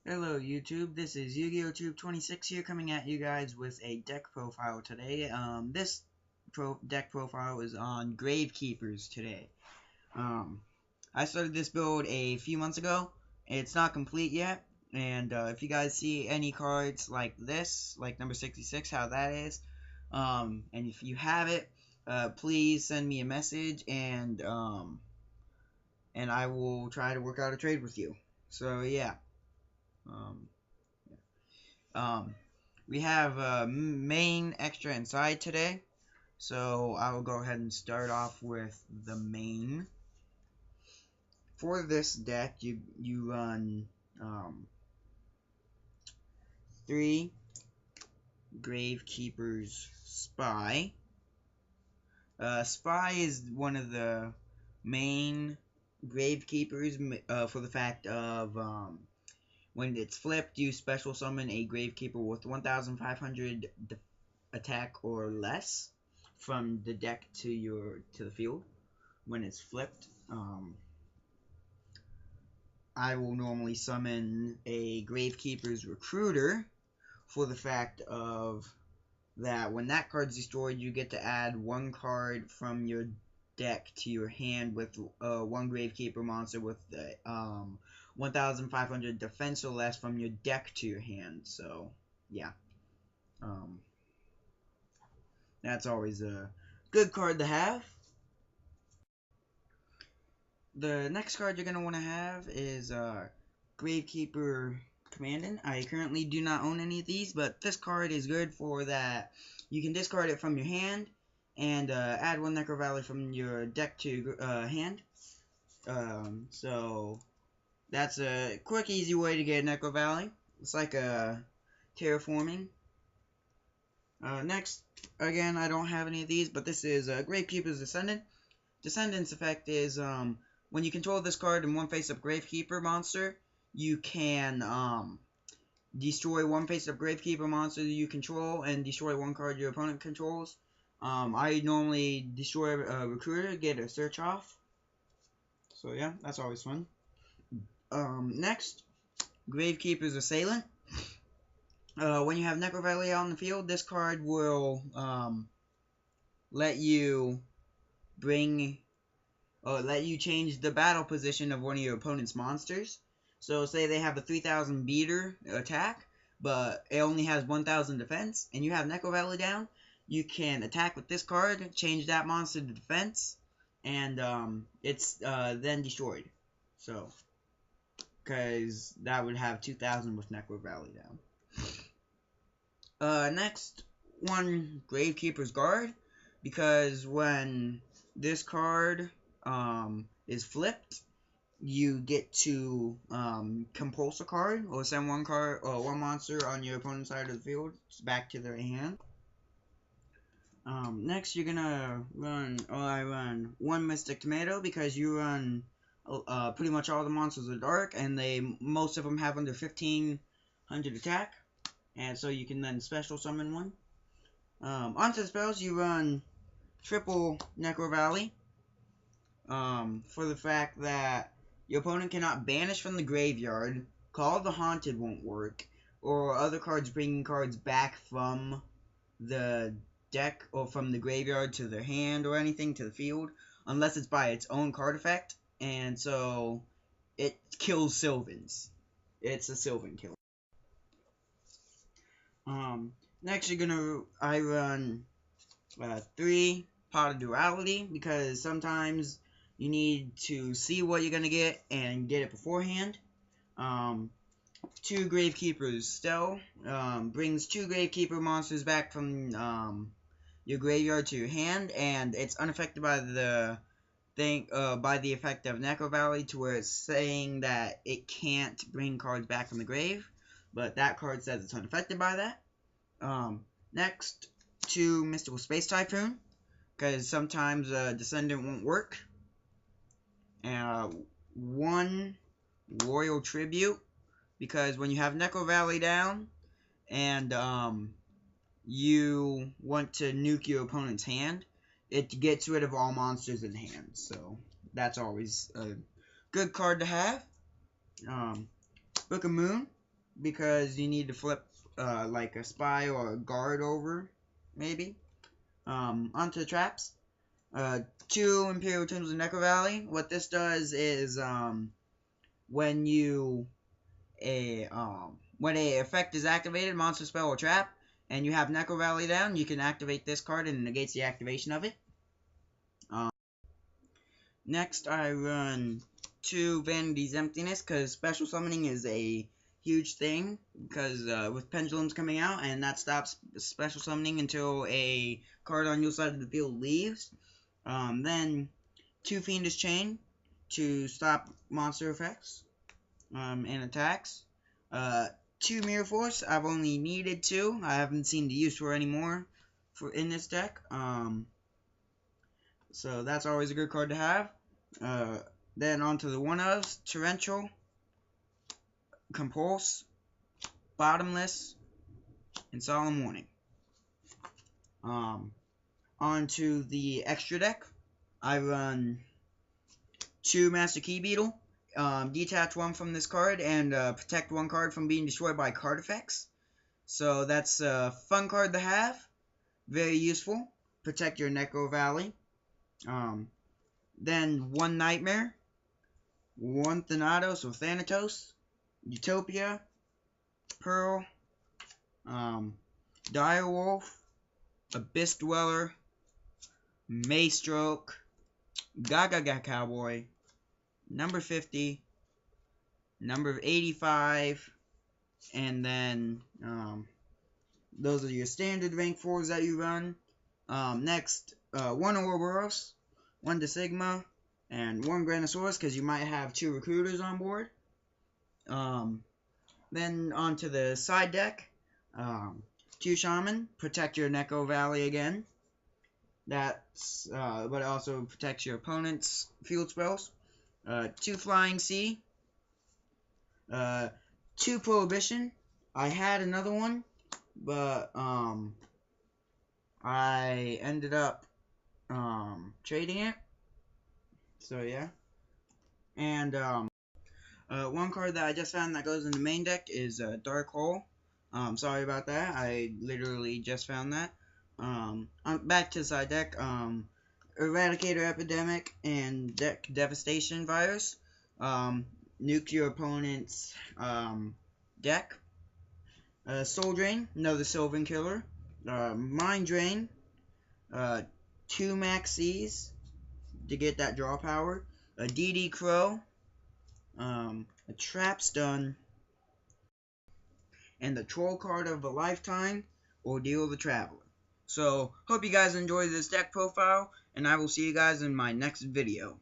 Hello YouTube, this is Yu-Gi-Oh! Tube 26 here coming at you guys with a deck profile today. This deck profile is on Gravekeepers today. I started this build a few months ago. It's not complete yet, and if you guys see any cards like this, like number 66, how that is, and if you have it, please send me a message, and I will try to work out a trade with you. So yeah. We have main, extra, and side today. So I will go ahead and start off with the main. For this deck, you run 3 Gravekeeper's Spy. Spy is one of the main Gravekeepers for the fact of when it's flipped, you special summon a Gravekeeper with 1,500 attack or less from the deck to the field. When it's flipped, I will normally summon a Gravekeeper's Recruiter for the fact of that when that card's destroyed, you get to add 1 card from your deck to your hand with 1 Gravekeeper monster with 1,500 defense or less from your deck to your hand. So, yeah. That's always a good card to have. The next card you're going to want to have is Gravekeeper Commandant. I currently do not own any of these, but this card is good for that. You can discard it from your hand and add 1 Necro Valley from your deck to hand. So that's a quick, easy way to get a Necro Valley. It's like a terraforming. Next, again, I don't have any of these, but this is Gravekeeper's Descendant. Descendant's effect is when you control this card in 1 face-up Gravekeeper monster, you can destroy 1 face-up Gravekeeper monster you control and destroy 1 card your opponent controls. I normally destroy a Recruiter, get a search off. So yeah, that's always fun. Next, Gravekeeper's Assailant. When you have Necro Valley out in the field, this card will let you change the battle position of one of your opponent's monsters. So say they have a 3,000 beater attack, but it only has 1,000 defense, and you have Necro Valley down, you can attack with this card, change that monster to defense, and it's then destroyed. So, because that would have 2,000 with Necro Valley down. Next one, Gravekeeper's Guard, because when this card is flipped, you get to compulse a card or send 1 card or 1 monster on your opponent's side of the field back to their hand. Next, you're gonna run, I run 1 Mystic Tomato because you run pretty much all the monsters are dark, and most of them have under 1,500 attack. And so you can then special summon 1. Onto the spells, you run triple Necro Valley. For the fact that your opponent cannot banish from the graveyard, Call of the Haunted won't work, or other cards bringing cards back from the deck or from the graveyard to their hand or anything to the field, unless it's by its own card effect. And so it kills Sylvans. It's a Sylvan killer. Next I run 3 Pot of Duality, because sometimes you need to see what you're gonna get and get it beforehand. 2 Gravekeeper's Stell brings 2 Gravekeeper monsters back from your graveyard to your hand, and it's unaffected by the effect of Necro Valley, to where it's saying that it can't bring cards back from the grave, but that card says it's unaffected by that. Next, 2 Mystical Space Typhoon, because sometimes Descendant won't work. 1 Royal Tribute, because when you have Necro Valley down and you want to nuke your opponent's hand, it gets rid of all monsters in hand. So that's always a good card to have. Book of Moon, because you need to flip like a spy or a guard over, maybe. Onto the traps. 2 Imperial Tombs of Necro Valley. What this does is when when a effect is activated, monster spell or trap, and you have Necro Valley down, you can activate this card and it negates the activation of it. Next, I run 2 Vanity's Emptiness, because special summoning is a huge thing, because with pendulums coming out, and that stops special summoning until a card on your side of the field leaves. Then 2 Fiendish Chain to stop monster effects and attacks. 2 Mirror Force. I've only needed 2. I haven't seen the use for any more in this deck. So that's always a good card to have. Then onto the one-ofs. Torrential, Compulse, Bottomless, and Solemn Warning. Onto the extra deck. I run 2 Master Key Beetle. Detach 1 from this card and protect 1 card from being destroyed by card effects. So that's a fun card to have. Very useful. Protect your Necro Valley. Then 1 Nightmare, 1 Thanatos or Thanatos, Utopia, Pearl, Direwolf, Abyss Dweller, Maystroke, Gaga Cowboy, number 50, number 85, and then those are your standard rank 4s that you run. Next, 1 Ouroboros, 1 Sigma, and 1 Granosaurus, because you might have 2 recruiters on board. Then onto the side deck, 2 Shaman, protect your Necro Valley again. That's but it also protects your opponent's field spells. 2 Flying Sea, 2 Prohibition. I had another one, but I ended up trading it. So yeah. And 1 card that I just found that goes in the main deck is Dark Hole. Sorry about that. I literally just found that. Back to the side deck. Eradicator Epidemic and Deck Devastation Virus. Nuke your opponent's deck. Soul Drain, another Sylvan Killer. Mind Drain. 2 Maxis to get that draw power. A DD Crow. A Trap Stun. And the Troll card of a lifetime, Ordeal the Traveler. So, hope you guys enjoyed this deck profile, and I will see you guys in my next video.